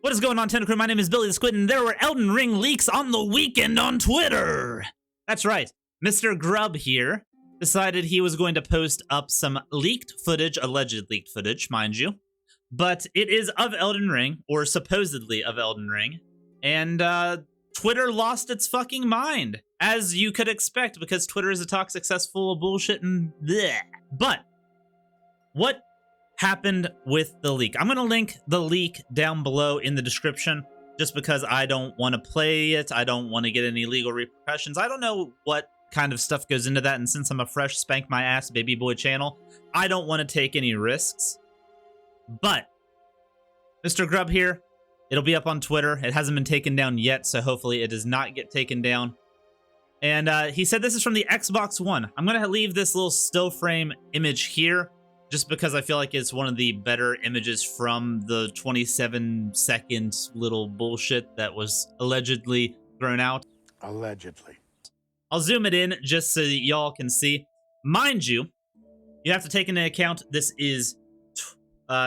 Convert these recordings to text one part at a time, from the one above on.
What is going on, Tentacle? My name is Billy the Squid, and there were Elden Ring leaks on the weekend on Twitter. That's right. Mr. Grub here decided he was going to post up some leaked footage, alleged leaked footage, mind you. But it is of Elden Ring, or supposedly of Elden Ring. And Twitter lost its fucking mind, as you could expect, because Twitter is a toxic cesspool of bullshit and bleh. But what happened with the leak? I'm going to link the leak down below in the description just because I don't want to play it. I don't want to get any legal repercussions. I don't know what kind of stuff goes into that, and since I'm a fresh spank my ass baby boy channel, I don't want to take any risks. But Mr. Grub here, it'll be up on Twitter. It hasn't been taken down yet, so hopefully it does not get taken down. And he said this is from the Xbox One. I'm going to leave this little still frame image here just because I feel like it's one of the better images from the 27-second little bullshit that was allegedly thrown out. Allegedly. I'll zoom it in just so that y'all can see. Mind you, you have to take into account this is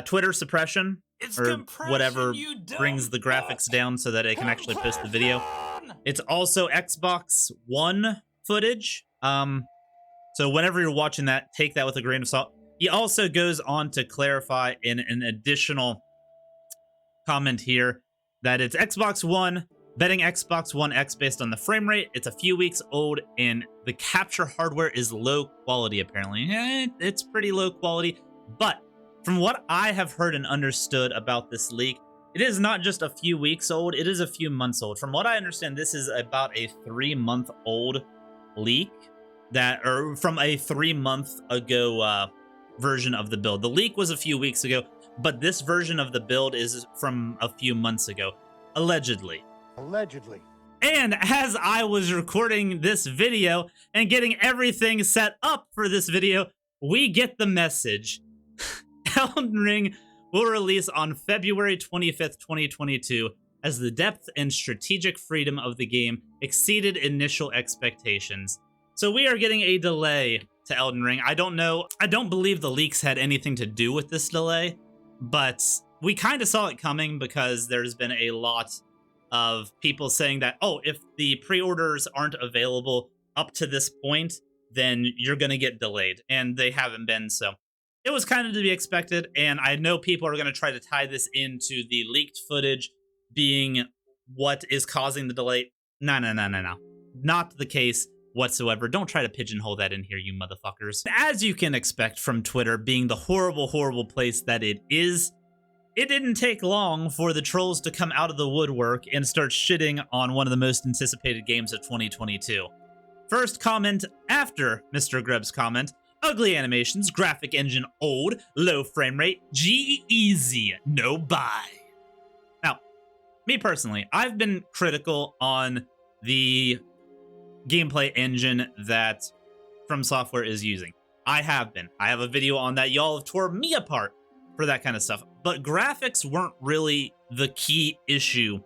Twitter suppression, or whatever brings the graphics down so that it can actually post the video. It's also Xbox One footage. So whenever you're watching that, take that with a grain of salt. He also goes on to clarify in an additional comment here that it's Xbox One, betting Xbox One X based on the frame rate. It's a few weeks old, and the capture hardware is low quality, apparently. It's pretty low quality, but from what I have heard and understood about this leak, it is not just a few weeks old, it is a few months old. From what I understand, this is about a 3-month-old leak, or from a 3-month ago version of the build. The leak was a few weeks ago, but this version of the build is from a few months ago, allegedly. Allegedly. And as I was recording this video and getting everything set up for this video, we get the message. Elden Ring will release on February 25th, 2022, as the depth and strategic freedom of the game exceeded initial expectations. So we are getting a delay to Elden Ring. I don't know. I don't believe the leaks had anything to do with this delay, but we kind of saw it coming because there's been a lot of people saying that, oh, if the pre-orders aren't available up to this point, then you're going to get delayed, and they haven't been, so it was kind of to be expected, and I know people are going to try to tie this into the leaked footage being what is causing the delay. No. Not the case whatsoever. Don't try to pigeonhole that in here, you motherfuckers. As you can expect from Twitter being the horrible, horrible place that it is, it didn't take long for the trolls to come out of the woodwork and start shitting on one of the most anticipated games of 2022. First comment after Mr. Grub's comment: ugly animations, graphic engine old, low frame rate, G-easy, no buy. Now, me personally, I've been critical on the gameplay engine that From Software is using. I have been. I have a video on that. Y'all have tore me apart for that kind of stuff. But graphics weren't really the key issue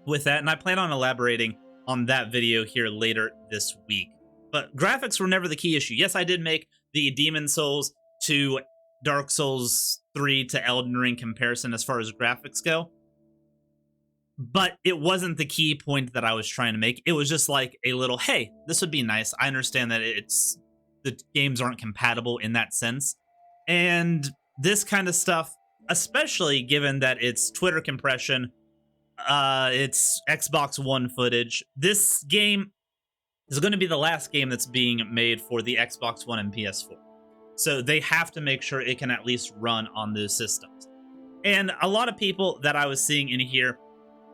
with that, and I plan on elaborating on that video here later this week. But graphics were never the key issue. Yes, I did make the Demon Souls to Dark Souls 3 to Elden Ring comparison as far as graphics go, but it wasn't the key point that I was trying to make. It was just like a little, hey, this would be nice. I understand that the games aren't compatible in that sense, and this kind of stuff, especially given that it's Twitter compression, it's Xbox One footage. This game is going to be the last game that's being made for the Xbox One and PS4. So they have to make sure it can at least run on those systems. And a lot of people that I was seeing in here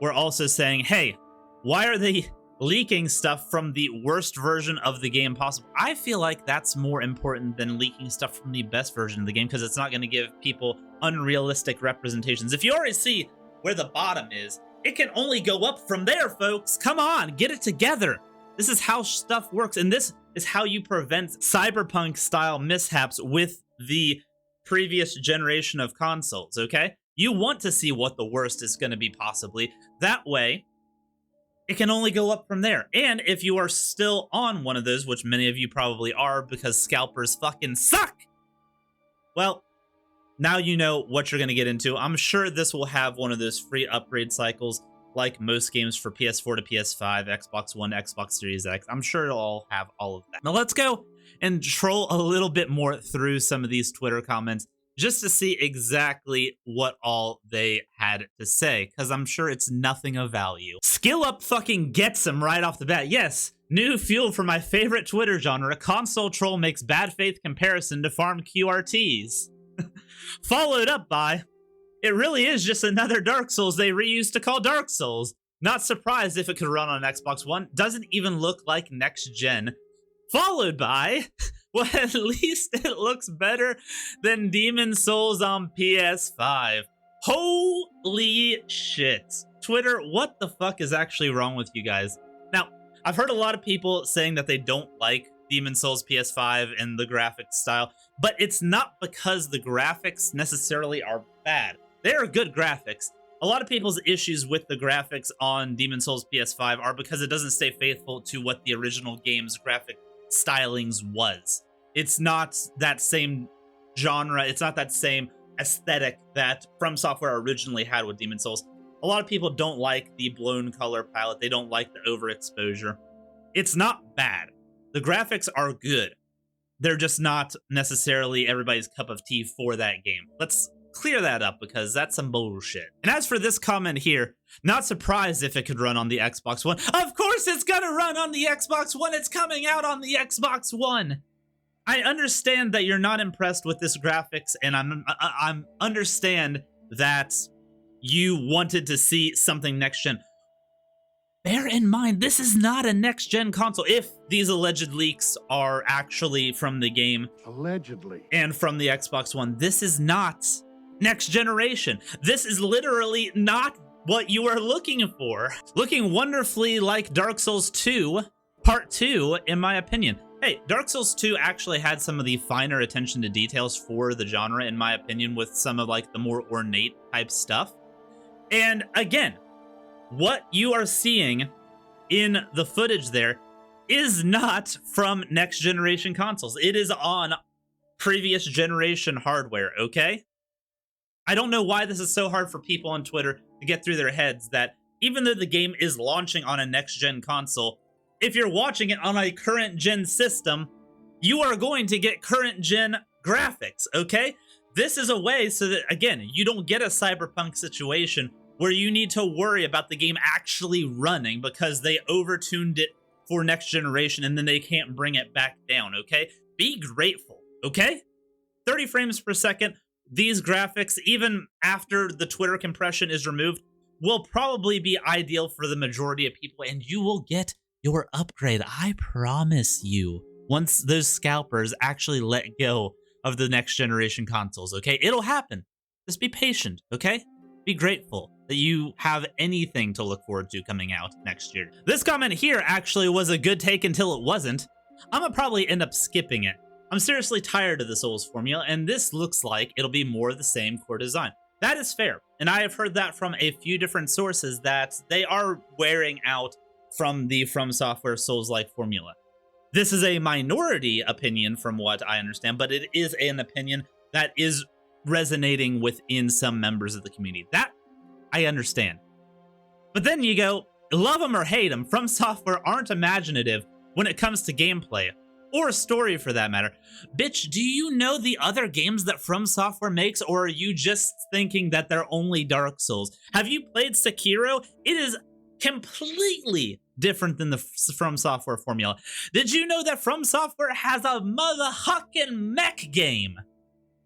were also saying, hey, why are they leaking stuff from the worst version of the game possible? I feel like that's more important than leaking stuff from the best version of the game, because it's not going to give people unrealistic representations. If you already see where the bottom is, it can only go up from there, folks. Come on, get it together. This is how stuff works, and this is how you prevent cyberpunk-style mishaps with the previous generation of consoles, okay? You want to see what the worst is going to be possibly. That way, it can only go up from there. And if you are still on one of those, which many of you probably are because scalpers fucking suck, well, now you know what you're going to get into. I'm sure this will have one of those free upgrade cycles like most games for PS4 to PS5, Xbox One, Xbox Series X. I'm sure it'll all have all of that. Now let's go and troll a little bit more through some of these Twitter comments just to see exactly what all they had to say, because I'm sure it's nothing of value. Skill Up fucking gets him right off the bat. Yes, new fuel for my favorite Twitter genre. Console troll makes bad faith comparison to farm QRTs. Followed up by, it really is just another Dark Souls they reused to call Dark Souls. Not surprised if it could run on Xbox One. Doesn't even look like next gen. Followed by, well, at least it looks better than Demon Souls on PS5. Holy shit. Twitter, what the fuck is actually wrong with you guys? Now, I've heard a lot of people saying that they don't like Demon Souls PS5 and the graphics style, but it's not because the graphics necessarily are bad. They are good graphics. A lot of people's issues with the graphics on Demon Souls PS5 are because it doesn't stay faithful to what the original game's graphic stylings was. It's not that same genre, it's not that same aesthetic that From Software originally had with Demon Souls. A lot of people don't like the blown color palette, they don't like the overexposure. It's not bad. The graphics are good. They're just not necessarily everybody's cup of tea for that game. Let's clear that up because that's some bullshit. And as for this comment here, not surprised if it could run on the Xbox One. Of course it's gonna run on the Xbox One. It's coming out on the Xbox One. I understand that you're not impressed with this graphics, and I'm understand that you wanted to see something next gen. Bear in mind, this is not a next gen console. If these alleged leaks are actually from the game, Allegedly. and from the Xbox One, this is not next generation. This is literally not what you are looking for. Looking wonderfully like Dark Souls 2 Part 2, in my opinion. Hey, Dark Souls 2 actually had some of the finer attention to details for the genre, in my opinion, with some of like the more ornate type stuff. And again, what you are seeing in the footage there is not from next generation consoles. It is on previous generation hardware, okay? I don't know why this is so hard for people on Twitter to get through their heads that even though the game is launching on a next gen console, if you're watching it on a current gen system, you are going to get current gen graphics, okay? This is a way so that, again, you don't get a cyberpunk situation where you need to worry about the game actually running because they overtuned it for next generation and then they can't bring it back down, okay? Be grateful, okay? 30 frames per second, these graphics, even after the Twitter compression is removed, will probably be ideal for the majority of people, and you will get your upgrade, I promise you, once those scalpers actually let go of the next generation consoles, okay? It'll happen. Just be patient, okay? Be grateful that you have anything to look forward to coming out next year. This comment here actually was a good take until it wasn't. I'm gonna probably end up skipping it. I'm seriously tired of the Souls formula, and this looks like it'll be more of the same core design. That is fair, and I have heard that from a few different sources that they are wearing out from the From Software Souls-like formula. This is a minority opinion from what I understand, but it is an opinion that is resonating within some members of the community. That I understand. But then you go, love them or hate them, From Software aren't imaginative when it comes to gameplay, or story for that matter. Bitch, do you know the other games that From Software makes, or are you just thinking that they're only Dark Souls? Have you played Sekiro? It is completely different than the From Software formula. Did you know that From Software has a motherfucking mech game?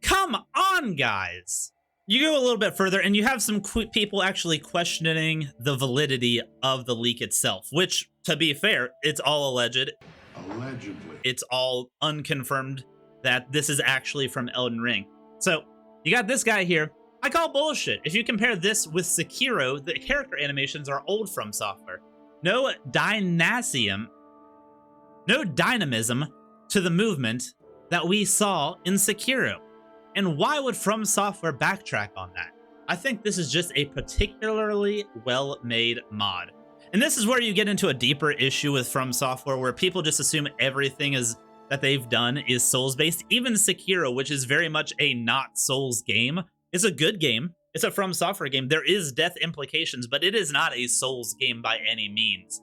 Come on, guys. You go a little bit further and you have some people actually questioning the validity of the leak itself, which, to be fair, it's all alleged. Allegedly. It's all unconfirmed that this is actually from Elden Ring. So you got this guy here. I call bullshit. If you compare this with Sekiro, the character animations are old From Software. No dynamism to the movement that we saw in Sekiro. And why would From Software backtrack on that? I think this is just a particularly well-made mod. And this is where you get into a deeper issue with From Software, where people just assume everything is that they've done is Souls-based. Even Sekiro, which is very much a not Souls game, is a good game. It's a From Software game. There is death implications, but it is not a Souls game by any means.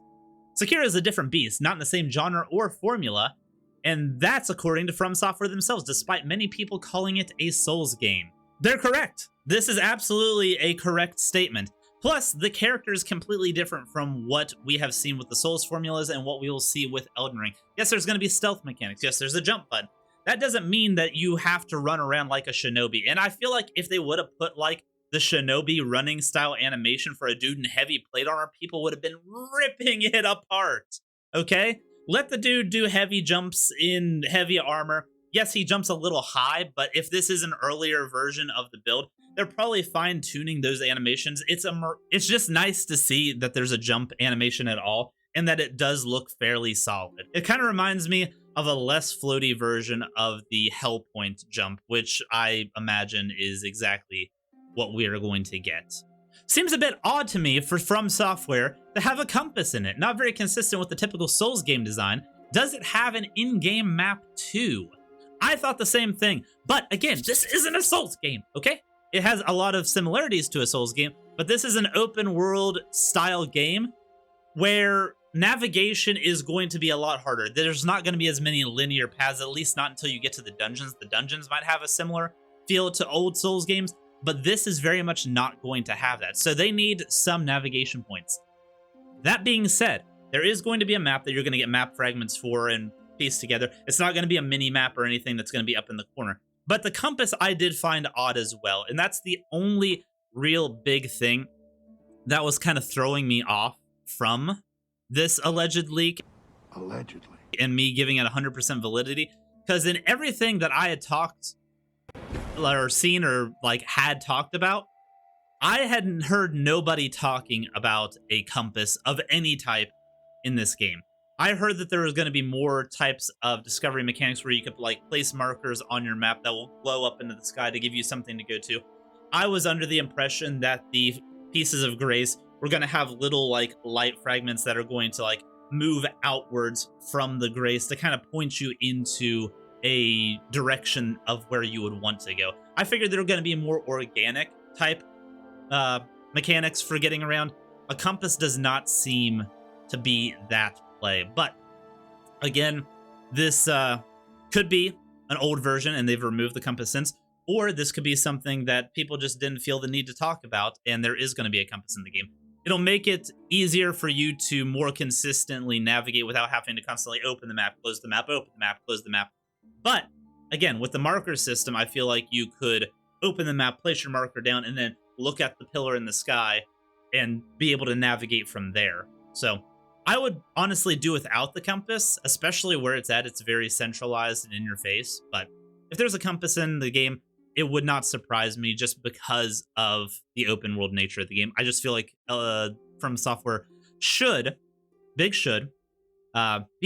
Sekiro is a different beast, not in the same genre or formula, and that's according to From Software themselves, despite many people calling it a Souls game. They're correct. This is absolutely a correct statement. Plus, the character is completely different from what we have seen with the Souls formulas and what we will see with Elden Ring. Yes, there's going to be stealth mechanics. Yes, there's a jump button. That doesn't mean that you have to run around like a shinobi. And I feel like if they would have put like the shinobi running style animation for a dude in heavy plate armor, people would have been ripping it apart. Okay? Let the dude do heavy jumps in heavy armor. Yes, he jumps a little high, but if this is an earlier version of the build, they're probably fine-tuning those animations. It's just nice to see that there's a jump animation at all, and that it does look fairly solid. It kind of reminds me of a less floaty version of the Hellpoint jump, which I imagine is exactly what we are going to get. Seems a bit odd to me for From Software to have a compass in it. Not very consistent with the typical Souls game design. Does it have an in-game map too? I thought the same thing, but again, this isn't a Souls game, okay? It has a lot of similarities to a Souls game, but this is an open world style game where navigation is going to be a lot harder. There's not going to be as many linear paths, at least not until you get to the dungeons. The dungeons might have a similar feel to old Souls games, but this is very much not going to have that. So they need some navigation points. That being said, there is going to be a map that you're going to get map fragments for and piece together. It's not going to be a mini map or anything that's going to be up in the corner. But the compass I did find odd as well, and that's the only real big thing that was kind of throwing me off from this alleged leak. Allegedly. And me giving it 100% validity, because in everything that I had talked or seen or like had talked about, I hadn't heard nobody talking about a compass of any type in this game. I heard that there was going to be more types of discovery mechanics where you could like place markers on your map that will glow up into the sky to give you something to go to. I was under the impression that the pieces of grace were going to have little like light fragments that are going to like move outwards from the grace to kind of point you into a direction of where you would want to go. I figured there were going to be more organic type mechanics for getting around. A compass does not seem to be that play. But again, this could be an old version and they've removed the compass since, or this could be something that people just didn't feel the need to talk about, and there is going to be a compass in the game. It'll make it easier for you to more consistently navigate without having to constantly open the map, close the map, open the map, close the map. But again, with the marker system, I feel like you could open the map, place your marker down, and then look at the pillar in the sky and be able to navigate from there. So I would honestly do without the compass, especially where it's at. It's very centralized and in your face. But if there's a compass in the game, it would not surprise me just because of the open world nature of the game. I just feel like From Software should be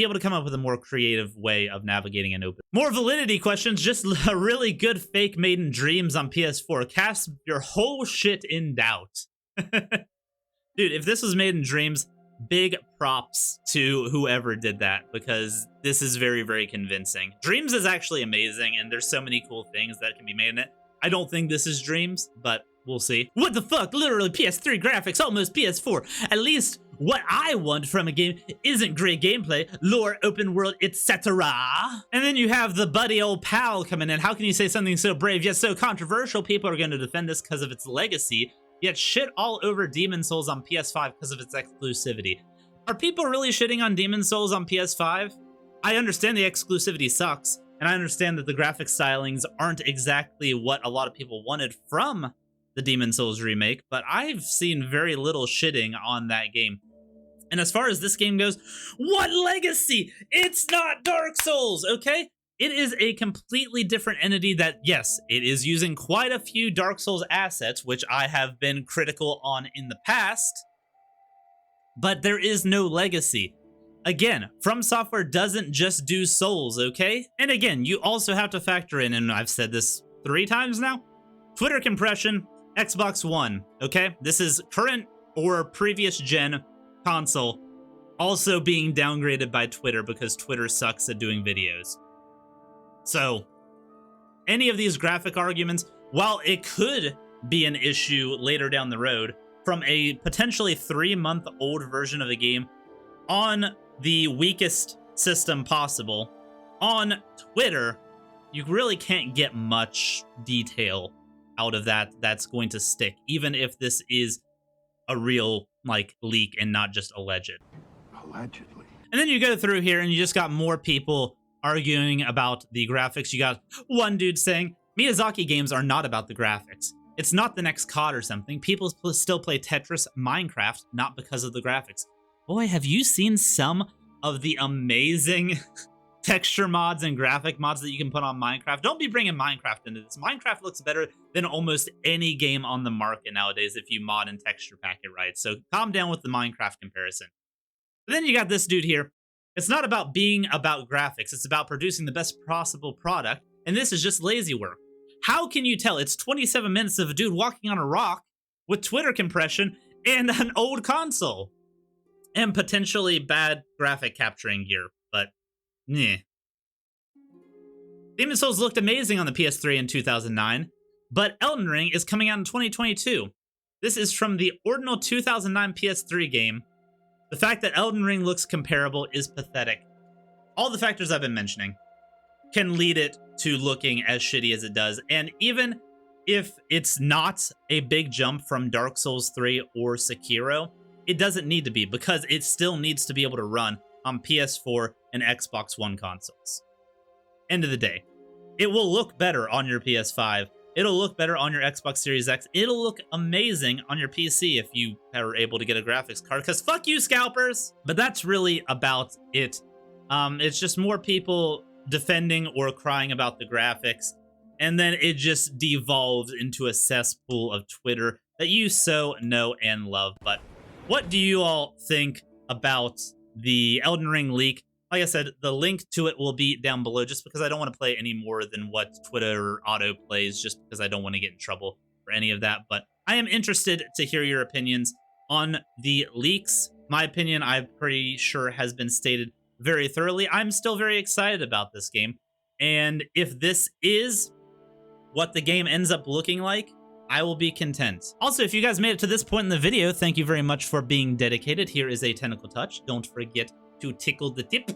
able to come up with a more creative way of navigating an open. More validity questions, just a really good fake Made in Dreams on PS4. Cast your whole shit in doubt. Dude, if this was Made in Dreams, big props to whoever did that, because this is very, very convincing. Dreams is actually amazing, and there's so many cool things that can be made in it. I don't think this is Dreams, but we'll see. What the fuck? Literally PS3 graphics, almost PS4. At least what I want from a game isn't great gameplay, lore, open world, etc. And then you have the buddy old pal coming in. How can you say something so brave yet so controversial? People are going to defend this because of its legacy, yet shit all over Demon's Souls on PS5 because of its exclusivity. Are people really shitting on Demon's Souls on PS5? I understand the exclusivity sucks, and I understand that the graphic stylings aren't exactly what a lot of people wanted from the Demon's Souls remake, but I've seen very little shitting on that game. And as far as this game goes, what legacy? It's not Dark Souls, okay? It is a completely different entity that, yes, it is using quite a few Dark Souls assets, which I have been critical on in the past, but there is no legacy. Again, From Software doesn't just do Souls, okay? And again, you also have to factor in, and I've said this 3 times now, Twitter compression, Xbox One, okay? This is current or previous gen console also being downgraded by Twitter because Twitter sucks at doing videos. So any of these graphic arguments, while it could be an issue later down the road from a potentially 3-month-old version of the game on the weakest system possible, on Twitter, you really can't get much detail out of that that's going to stick, even if this is a real, like, leak and not just alleged. Allegedly. And then you go through here and you just got more people arguing about the graphics. You got one dude saying, Miyazaki games are not about the graphics. It's not the next COD or something. People still play Tetris, Minecraft, not because of the graphics. Boy, have you seen some of the amazing texture mods and graphic mods that you can put on Minecraft? Don't be bringing Minecraft into this. Minecraft looks better than almost any game on the market nowadays if you mod and texture pack it right. So calm down with the Minecraft comparison. But then you got this dude here. It's not about being about graphics. It's about producing the best possible product. And this is just lazy work. How can you tell? It's 27 minutes of a dude walking on a rock with Twitter compression and an old console. And potentially bad graphic capturing gear. But, nah. Demon's Souls looked amazing on the PS3 in 2009. But Elden Ring is coming out in 2022. This is from the original 2009 PS3 game. The fact that Elden Ring looks comparable is pathetic. All the factors I've been mentioning can lead it to looking as shitty as it does. And even if it's not a big jump from Dark Souls 3 or Sekiro, it doesn't need to be, because it still needs to be able to run on PS4 and Xbox One consoles. End of the day. It will look better on your PS5. It'll look better on your Xbox Series X. It'll look amazing on your PC if you are able to get a graphics card, because fuck you, scalpers! But that's really about it. It's just more people defending or crying about the graphics, and then it just devolves into a cesspool of Twitter that you so know and love. But what do you all think about the Elden Ring leak? Like I said, the link to it will be down below, just because I don't want to play any more than what Twitter auto plays, just because I don't want to get in trouble for any of that. But I am interested to hear your opinions on the leaks. My opinion, I'm pretty sure, has been stated very thoroughly. I'm still very excited about this game. And if this is what the game ends up looking like, I will be content. Also, if you guys made it to this point in the video, thank you very much for being dedicated. Here is a technical touch. Don't forget to tickle the tip.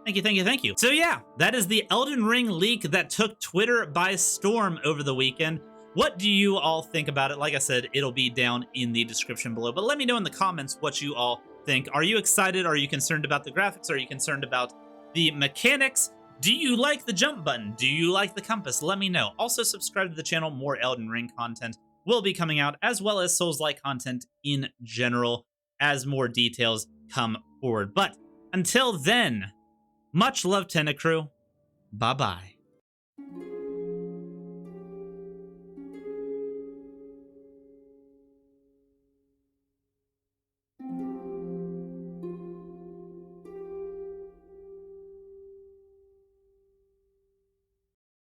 Thank you, thank you, thank you. So yeah, that is the Elden Ring leak that took Twitter by storm over the weekend. What do you all think about it? Like I said, it'll be down in the description below, but let me know in the comments what you all think. Are you excited? Are you concerned about the graphics? Are you concerned about the mechanics? Do you like the jump button? Do you like the compass? Let me know. Also, subscribe to the channel. More Elden Ring content will be coming out, as well as Souls-like content in general, as more details come forward. But until then, much love, Tentacrew. Bye-bye.